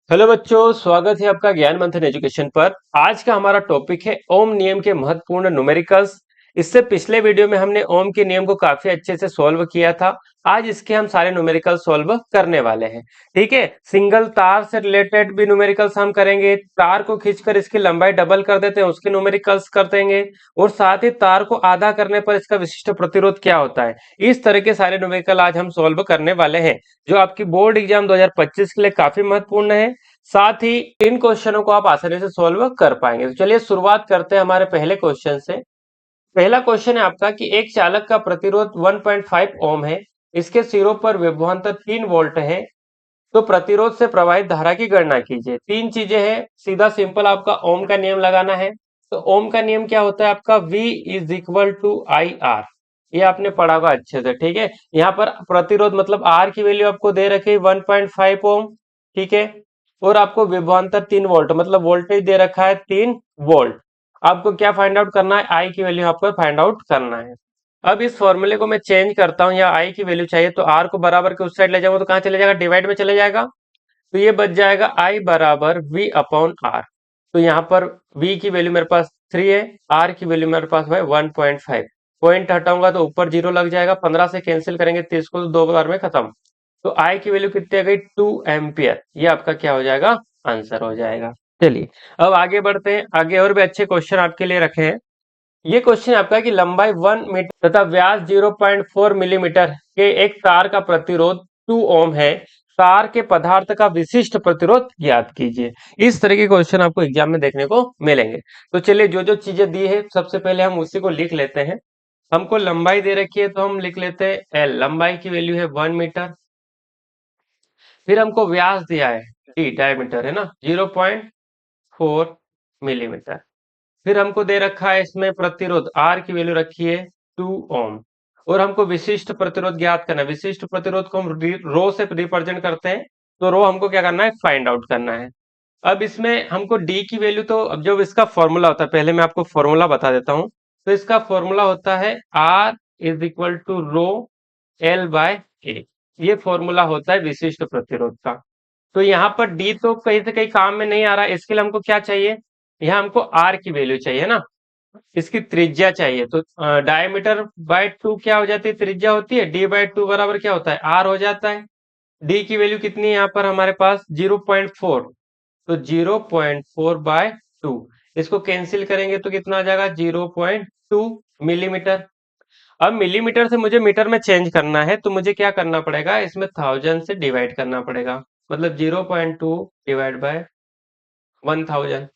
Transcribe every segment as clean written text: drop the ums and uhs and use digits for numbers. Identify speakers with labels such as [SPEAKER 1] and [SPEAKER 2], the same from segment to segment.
[SPEAKER 1] Hello बच्चों, स्वागत है आपका ज्ञान मंथन एजुकेशन पर। आज का हमारा टॉपिक है ओम नियम के महत्वपूर्ण न्यूमेरिकल्स। इससे पिछले वीडियो में हमने ओम के नियम को काफी अच्छे से सॉल्व किया था। आज इसके हम सारे न्यूमेरिकल सॉल्व करने वाले हैं। ठीक है, सिंगल तार से रिलेटेड भी न्यूमेरिकल्स हम करेंगे। तार को खींचकर इसकी लंबाई डबल कर देते हैं, उसके न्यूमेरिकल्स कर देंगे। और साथ ही तार को आधा करने पर इसका विशिष्ट प्रतिरोध क्या होता है, इस तरह के सारे न्यूमेरिकल आज हम सॉल्व करने वाले हैं, जो आपकी बोर्ड एग्जाम 2025 के लिए काफी महत्वपूर्ण है। साथ ही इन क्वेश्चनों को आप आसानी से सॉल्व कर पाएंगे। तो चलिए शुरुआत करते हैं हमारे पहले क्वेश्चन से। पहला क्वेश्चन है आपका कि एक चालक का प्रतिरोध 1.5 ओम है, इसके सिरों पर विभवांतर 3 वोल्ट है, तो प्रतिरोध से प्रवाहित धारा की गणना कीजिए। तीन चीजें हैं, सीधा सिंपल आपका ओम का नियम लगाना है। तो ओम का नियम क्या होता है आपका, V is equal to I R. ये आपने पढ़ा होगा अच्छे से। ठीक है, यहाँ पर प्रतिरोध मतलब आर की वैल्यू आपको दे रखी है 1.5 ओम। ठीक है, और आपको विभवांतर 3 वोल्ट मतलब वोल्टेज दे रखा है 3 वोल्ट। आपको क्या फाइंड आउट करना है, आई की वैल्यू आपको फाइंड आउट करना है। अब इस फॉर्मूले को मैं चेंज करता हूं, या आई की वैल्यू चाहिए तो आर को बराबर के उस साइड ले जाऊंगा तो कहां चले जाएगा, डिवाइड में चले जाएगा। तो ये बच जाएगा आई बराबर वी अपॉन आर। तो यहाँ पर वी की वैल्यू मेरे पास 3 है, आर की वैल्यू मेरे पास है 1.5। पॉइंट हटाऊंगा तो ऊपर 0 लग जाएगा, 15 से कैंसिल करेंगे 30 को तो 2 बार में खत्म। तो आई की वैल्यू कितनी आ गई, 2 एम्पियर। ये आपका क्या हो जाएगा, आंसर हो जाएगा। चलिए अब आगे बढ़ते हैं। आगे और भी अच्छे क्वेश्चन आपके लिए रखे हैं। ये क्वेश्चन आपका है कि लंबाई 1 मीटर तथा व्यास 0.4 मिलीमीटर के एक तार का प्रतिरोध 2 ओम है, तार के पदार्थ का विशिष्ट प्रतिरोध ज्ञात कीजिए। इस तरह के क्वेश्चन आपको एग्जाम में देखने को मिलेंगे। तो चलिए जो जो चीजें दी है सबसे पहले हम उसी को लिख लेते हैं। हमको लंबाई दे रखी है तो हम लिख लेते हैं एल, लंबाई की वैल्यू है 1 मीटर। फिर हमको व्यास दिया है डी, डायमीटर है ना, 0.4 मिलीमीटर। फिर हमको दे रखा है इसमें प्रतिरोध आर की वैल्यू रखी है 2 ओम। और हमको विशिष्ट प्रतिरोध ज्ञात करना है। विशिष्ट प्रतिरोध को हम रो से रिप्रेजेंट करते हैं, तो रो हमको क्या करना है, फाइंड आउट करना है। अब इसमें हमको डी की वैल्यू, तो अब जब इसका फॉर्मूला होता है, पहले मैं आपको फॉर्मूला बता देता हूं। तो इसका फॉर्मूला होता है R is equal to rho L by A. ये फॉर्मूला होता है विशिष्ट प्रतिरोध का। तो यहाँ पर डी तो कहीं से कहीं काम में नहीं आ रहा है, इसके लिए हमको क्या चाहिए, यहाँ हमको आर की वैल्यू चाहिए ना, इसकी त्रिज्या चाहिए। तो डायमीटर बाय 2 क्या हो जाती है, त्रिज्या होती है, डी बाय 2 बराबर क्या होता है, आर हो जाता है। डी की वैल्यू कितनी है यहाँ पर हमारे पास 0.4। तो 0.4 बाय 2, इसको कैंसिल करेंगे तो कितना आ जाएगा, 0.2 मिलीमीटर। अब मिलीमीटर से मुझे मीटर में चेंज करना है, तो मुझे क्या करना पड़ेगा, इसमें 1000 से डिवाइड करना पड़ेगा। मतलब 0.2 डिवाइड बाय 1000।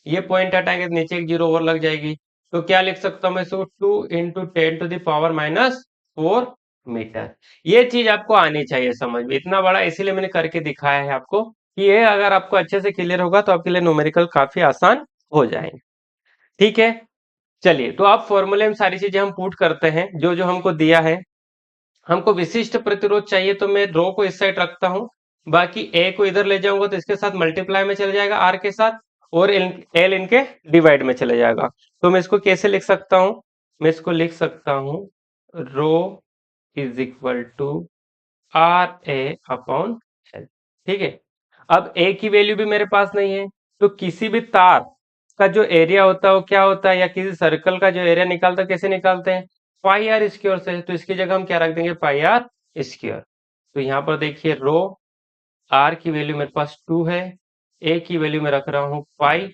[SPEAKER 1] ये पॉइंट हटाएंगे तो नीचे एक जीरो और लग जाएगी। तो क्या लिख सकता हूं मैं इसको, 2 × 10⁻⁴ मीटर। ये चीज आपको आनी चाहिए समझ में, इतना बड़ा इसीलिए मैंने करके दिखाया है आपको, कि ये अगर आपको अच्छे से क्लियर होगा तो आपके लिए न्यूमेरिकल काफी आसान हो जाएंगे। ठीक है, चलिए तो आप फॉर्मूले में सारी चीजें हम पुट करते हैं जो जो हमको दिया है। हमको विशिष्ट प्रतिरोध चाहिए तो मैं रो को इस साइड रखता हूं, बाकी ए को इधर ले जाऊंगा तो इसके साथ मल्टीप्लाई में चले जाएगा आर के साथ, और एल इनके डिवाइड में चले जाएगा। तो मैं इसको कैसे लिख सकता हूं, मैं इसको लिख सकता हूं rho is equal to R A upon L. ठीक है, अब ए की वैल्यू भी मेरे पास नहीं है, तो किसी भी तार का जो एरिया होता है वो क्या होता है, या किसी सर्कल का जो एरिया निकालता है कैसे निकालते हैं, पाई आर स्क्वायर से। तो इसकी जगह हम क्या रख देंगे, पाई आर स्क्वायर। तो यहाँ पर देखिए रो आर की वैल्यू मेरे पास 2 है, ए की वैल्यू मैं रख रहा हूँ पाई,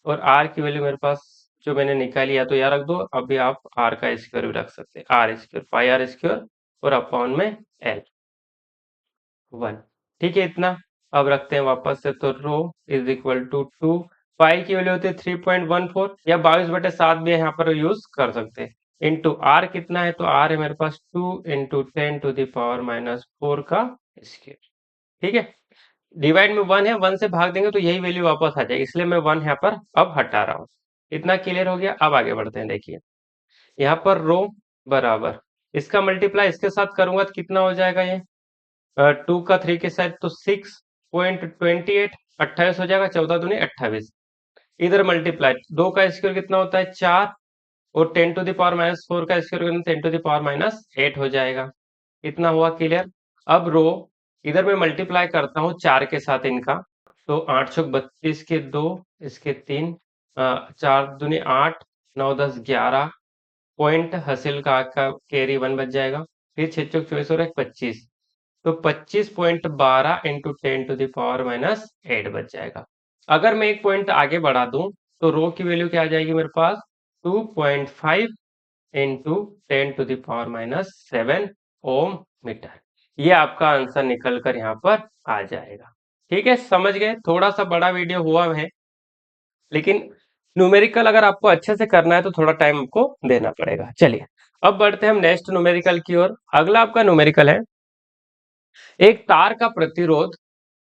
[SPEAKER 1] और आर की वैल्यू मेरे पास जो मैंने निकाली है तो यहाँ रख दो। अभी आप आर का स्क्वायर भी रख सकते हैं, R square, pi R square, और अपॉन में एल 1। ठीक है इतना। अब रखते हैं वापस से, तो रो इज इक्वल टू 2, पाई की वैल्यू होती है 3.14, या 22/7 भी यहाँ पर यूज कर सकते हैं। इंटू आर कितना है, तो आर है मेरे पास 2 × 10⁻⁴ का स्क्वायर। ठीक है, डिवाइड में 1 है, 1 से भाग देंगे तो यही वैल्यू वापस आ जाएगी, इसलिए मैं 1 यहाँ पर अब हटा रहा हूँ। इतना क्लियर हो गया। अब आगे बढ़ते हैं। देखिए यहाँ पर रो बराबर, इसका मल्टीप्लाई इसके साथ करूंगा तो कितना हो जाएगा, ये 2 का 3 के साथ तो 6.28, 28 हो जाएगा, 14 दूनी 28। इधर मल्टीप्लाई 2 का स्क्वायर कितना होता है 4, और 10⁻⁴ का स्क्वायर 10⁻⁸ हो जाएगा। इतना हुआ क्लियर। अब रो इधर मैं मल्टीप्लाई करता हूँ 4 के साथ इनका, तो 8 चौक 32 के 2, इसके 3, 4 दूनी 8, 9 10 11 पॉइंट हासिल का कैरी 1 बच जाएगा। फिर 6 चौक 24 और 1 25, तो 25.12 इंटू 10⁻⁻8 बच जाएगा। अगर मैं एक पॉइंट आगे बढ़ा दूं तो रो की वैल्यू क्या आ जाएगी मेरे पास, 2.5 इंटू 10⁻⁻7 ओम मीटर। ये आपका आंसर निकल कर यहाँ पर आ जाएगा। ठीक है, समझ गए? थोड़ा सा बड़ा वीडियो हुआ है, लेकिन न्यूमेरिकल अगर आपको अच्छे से करना है तो थोड़ा टाइम आपको देना पड़ेगा। चलिए अब बढ़ते हैं हम नेक्स्ट न्यूमेरिकल की ओर। अगला आपका न्यूमेरिकल है, एक तार का प्रतिरोध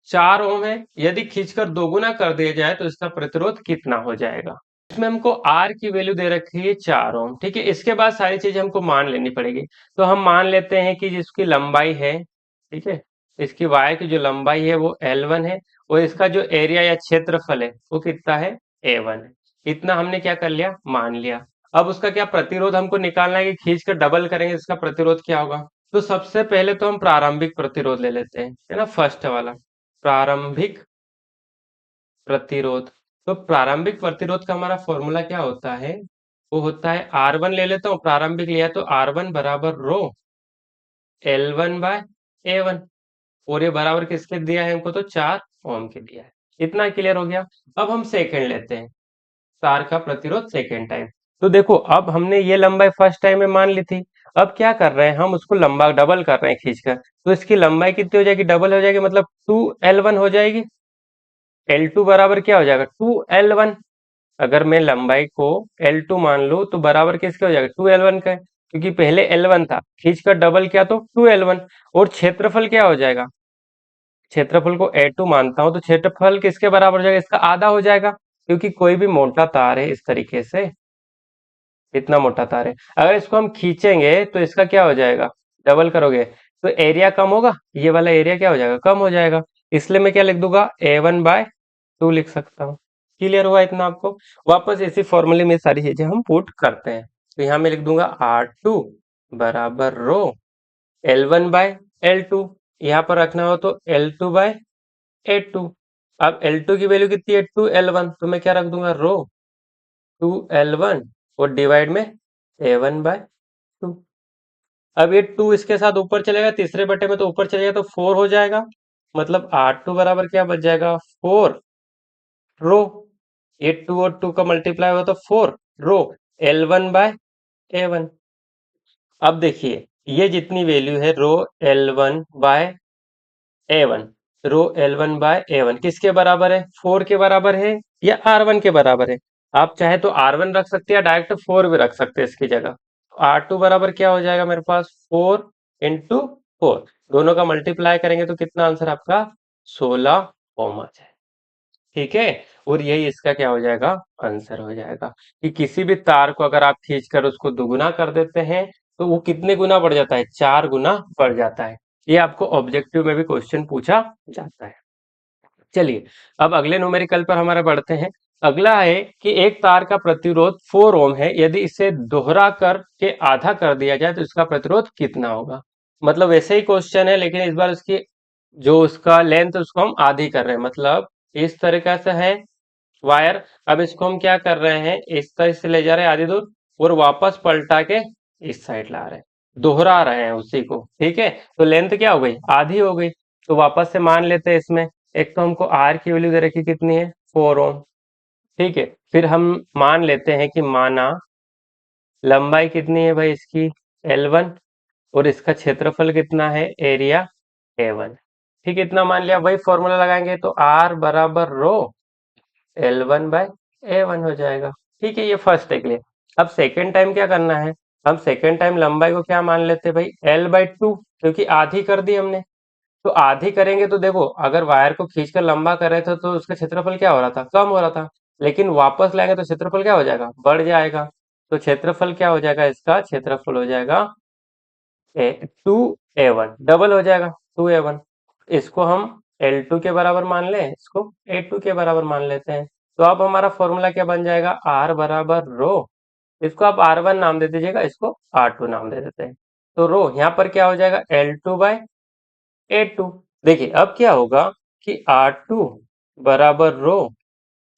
[SPEAKER 1] 4 ओम है, यदि खींचकर दोगुना कर दिया जाए तो इसका प्रतिरोध कितना हो जाएगा। इसमें हमको R की वैल्यू दे रखी है 4 ओम। ठीक है, इसके बाद सारी चीजें हमको मान लेनी पड़ेगी। तो हम मान लेते हैं कि जिसकी लंबाई है, ठीक है, इसकी वायर की जो लंबाई है वो L1 है, और इसका जो एरिया या क्षेत्रफल है वो कितना है, A1 है। इतना हमने क्या कर लिया, मान लिया। अब उसका क्या प्रतिरोध हमको निकालना है कि खींच कर डबल करेंगे इसका प्रतिरोध क्या होगा। तो सबसे पहले तो हम प्रारंभिक प्रतिरोध ले लेते हैं, है ना, फर्स्ट वाला प्रारंभिक प्रतिरोध। तो प्रारंभिक प्रतिरोध का हमारा फॉर्मूला क्या होता है, वो होता है R1 ले लेता हूँ, प्रारंभिक लिया तो R1 बराबर रो L1 बाय A1, और ये बराबर किसके दिया है हमको, तो 4 ओम के दिया है। इतना क्लियर हो गया। अब हम सेकंड लेते हैं, तार का प्रतिरोध सेकेंड टाइम। तो देखो अब हमने ये लंबाई फर्स्ट टाइम में मान ली थी, अब क्या कर रहे हैं हम, उसको लंबा डबल कर रहे हैं खींचकर। तो इसकी लंबाई कितनी हो जाएगी, डबल हो जाएगी, मतलब 2L1 हो जाएगी। L2 बराबर क्या हो जाएगा, 2L1। अगर मैं लंबाई को L2 मान लूं तो बराबर किसके हो जाएगा, 2L1 का है, क्योंकि पहले L1 था, खींचकर डबल किया तो 2L1। और क्षेत्रफल क्या हो जाएगा, क्षेत्रफल को A2 मानता हूं तो क्षेत्रफल किसके बराबर हो जाएगा, इसका आधा हो जाएगा, क्योंकि कोई भी मोटा तार है इस तरीके से, इतना मोटा तार है, अगर इसको हम खींचेंगे तो इसका क्या हो जाएगा, डबल करोगे तो एरिया कम होगा, ये वाला एरिया क्या हो जाएगा, कम हो जाएगा। इसलिए मैं क्या लिख दूंगा, A1/2 लिख सकता हूँ। क्लियर हुआ इतना आपको। वापस इसी फॉर्मूले में सारी चीजें हम पुट करते हैं। तो यहाँ मैं लिख दूंगा R2 बराबर रो L1/L2, यहाँ पर रखना हो तो L2/A2। अब L2 की वैल्यू कितनी है, 2L1, तो मैं क्या रख दूंगा, रो 2L1 और डिवाइड में A1/2। अब ये 2 इसके साथ ऊपर चलेगा, तीसरे बटे में तो ऊपर चलेगा तो 4 हो जाएगा, मतलब R2 बराबर क्या बच जाएगा, 4 रो। ये 2 और 2 का मल्टीप्लाई हुआ तो 4 रो L1/A1। अब देखिए ये जितनी वैल्यू है रो L1/A1, रो L1/A1 किसके बराबर है, 4 के बराबर है या R1 के बराबर है। आप चाहे तो R1 रख सकते हैं या डायरेक्ट 4 भी रख सकते हैं इसकी जगह। R2 बराबर क्या हो जाएगा मेरे पास, 4 × 4, दोनों का मल्टीप्लाई करेंगे तो कितना आंसर आपका, 16 ओम आ जाए। ठीक है, और यही इसका क्या हो जाएगा, आंसर हो जाएगा। कि किसी भी तार को अगर आप खींचकर उसको दुगुना कर देते हैं तो वो कितने गुना बढ़ जाता है, 4 गुना बढ़ जाता है। ये आपको ऑब्जेक्टिव में भी क्वेश्चन पूछा जाता है। चलिए अब अगले न्यूमेरिकल पर हमारा बढ़ते हैं। अगला है कि एक तार का प्रतिरोध 4 ओम है, यदि इसे दोहरा कर के आधा कर दिया जाए तो इसका प्रतिरोध कितना होगा। मतलब वैसे ही क्वेश्चन है, लेकिन इस बार उसकी जो उसका लेंथ उसको हम आधी कर रहे हैं, मतलब इस तरीका से है वायर। अब इसको हम क्या कर रहे हैं, इस तरह से ले जा रहे हैं आधी दूर, और वापस पलटा के इस साइड ला रहे हैं, दोहरा रहे हैं उसी को। ठीक है, तो लेंथ क्या हो गई, आधी हो गई। तो वापस से मान लेते हैं इसमें, एक तो हमको आर की वैल्यू दे रखी कितनी है, 4 ओम। ठीक है, फिर हम मान लेते हैं कि माना लंबाई कितनी है भाई इसकी, L1, और इसका क्षेत्रफल कितना है, एरिया A1। ठीक है, इतना मान लिया। वही फॉर्मूला लगाएंगे तो R बराबर रो L1/A1 हो जाएगा। ठीक है, ये फर्स्ट है क्लियर। अब सेकेंड टाइम क्या करना है, हम सेकेंड टाइम लंबाई को क्या मान लेते हैं भाई, L/2, क्योंकि आधी कर दी हमने। तो आधी करेंगे तो देखो, अगर वायर को खींचकर लंबा कर रहे थे तो उसका क्षेत्रफल क्या हो रहा था, कम हो रहा था, लेकिन वापस लाएंगे तो क्षेत्रफल क्या हो जाएगा, बढ़ जाएगा। तो क्षेत्रफल क्या हो जाएगा, इसका क्षेत्रफल हो जाएगा 2A1, डबल हो जाएगा 2A1। इसको हम L2 के बराबर मान लें, इसको A2 के बराबर मान लेते हैं। तो अब हमारा फॉर्मूला क्या बन जाएगा, R बराबर रो, इसको आप R1 नाम दे दीजिएगा, इसको R2 नाम दे देते हैं। तो रो यहाँ पर क्या हो जाएगा, L2/A2। देखिए अब क्या होगा कि R2 बराबर रो,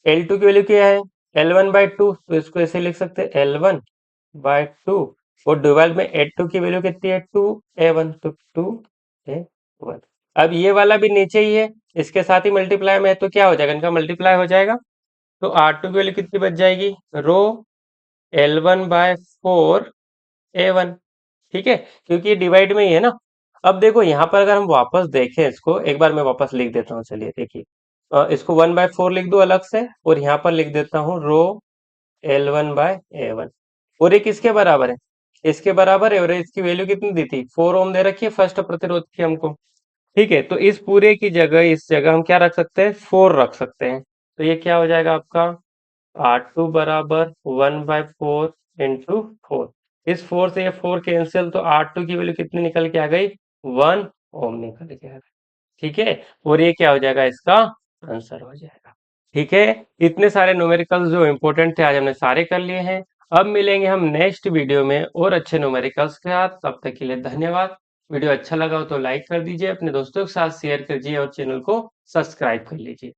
[SPEAKER 1] L2 की वैल्यू क्या है, L1/2, तो इसको ऐसे लिख सकते हैं L1/2, और डिवाइड में A2 की वैल्यू कितनी है, 2A1, तो 2A1। अब ये वाला भी नीचे ही है, इसके साथ ही मल्टीप्लाई में है, तो क्या हो जाएगा, इनका मल्टीप्लाई हो जाएगा, तो R2 की वैल्यू कितनी बच जाएगी, रो L1/4A1। ठीक है, क्योंकि ये डिवाइड में ही है ना। अब देखो यहाँ पर अगर हम वापस देखें इसको, एक बार मैं वापस लिख देता हूँ, चलिए देखिए, इसको 1/4 लिख दो अलग से, और यहाँ पर लिख देता हूँ रो L1/A1, और ये किसके बराबर है, इसके बराबर है, और इसकी वैल्यू कितनी दी थी, 4 ओम दे रखी है फर्स्ट प्रतिरोध की हमको। ठीक है, तो इस पूरे की जगह, इस जगह हम क्या रख सकते हैं, 4 रख सकते हैं, तो ये क्या हो जाएगा आपका, R2 बराबर 1/4 इंटू 4। इस 4 से ये 4 कैंसिल, तो R2 की वैल्यू कितनी निकल के आ गई, 1 ओम निकल के आ गई। ठीक है, और ये क्या हो जाएगा, इसका आंसर हो जाएगा। ठीक है, इतने सारे न्यूमेरिकल्स जो इंपॉर्टेंट थे आज हमने सारे कर लिए हैं। अब मिलेंगे हम नेक्स्ट वीडियो में और अच्छे न्यूमेरिकल्स के साथ, तब तक के लिए धन्यवाद। वीडियो अच्छा लगा हो तो लाइक कर दीजिए, अपने दोस्तों के साथ शेयर कीजिए और चैनल को सब्सक्राइब कर लीजिए।